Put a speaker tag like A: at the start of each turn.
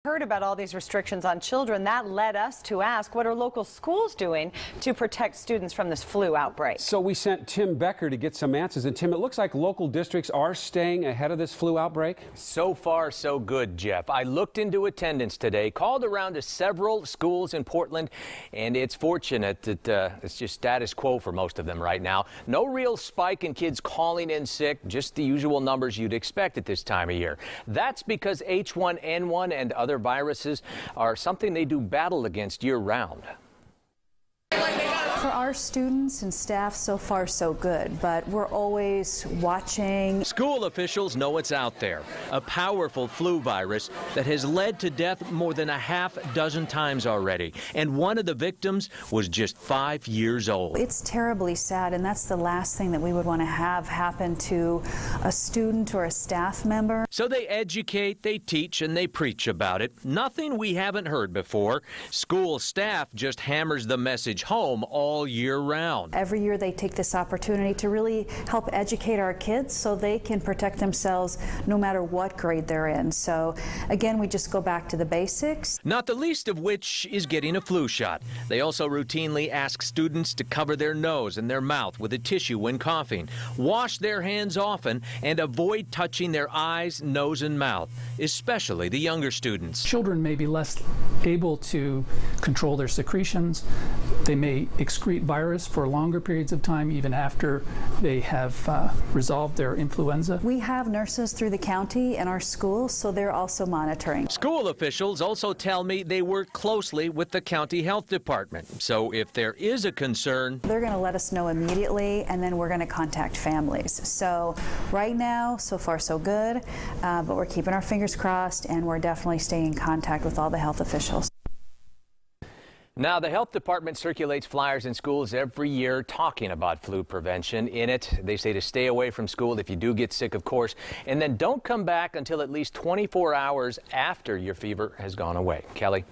A: Heard about all these restrictions on children. That led us to ask, what are local schools doing to protect students from this flu outbreak?
B: So we sent Tim Becker to get some answers. And Tim, it looks like local districts are staying ahead of this flu outbreak.
C: So far, so good, Jeff. I looked into attendance today, called around to several schools in Portland, and it's fortunate that it's just status quo for most of them right now. No real spike in kids calling in sick, just the usual numbers you'd expect at this time of year. That's because H1N1 and other viruses are something they do battle against year-round.
D: For our students and staff, so far so good, but we're always watching.
E: School officials know it's out there, a powerful flu virus that has led to death more than a half dozen times already, and one of the victims was just 5 years old.
D: It's terribly sad, and that's the last thing that we would want to have happen to a student or a staff member.
E: So they educate, they teach, and they preach about it. Nothing we haven't heard before. School staff just hammers the message home all year round.
D: Every year they take this opportunity to really help educate our kids so they can protect themselves no matter what grade they're in. So again, we just go back to the basics.
E: Not the least of which is getting a flu shot. They also routinely ask students to cover their nose and their mouth with a tissue when coughing, wash their hands often, and avoid touching their eyes, nose, and mouth, especially the younger students.
F: Children may be less able to control their secretions. They may excrete virus for longer periods of time, even after they have resolved their influenza.
D: We have nurses through the county and our schools, so they're also monitoring.
E: School officials also tell me they work closely with the county health department. So if there is a concern,
D: they're going to let us know immediately, and then we're going to contact families. So right now, so far so good, but we're keeping our fingers crossed, and we're definitely staying in contact with all the health officials.
C: Now, the health department circulates flyers in schools every year talking about flu prevention. In it, they say to stay away from school if you do get sick, of course, and then don't come back until at least 24 hours after your fever has gone away. Kelly?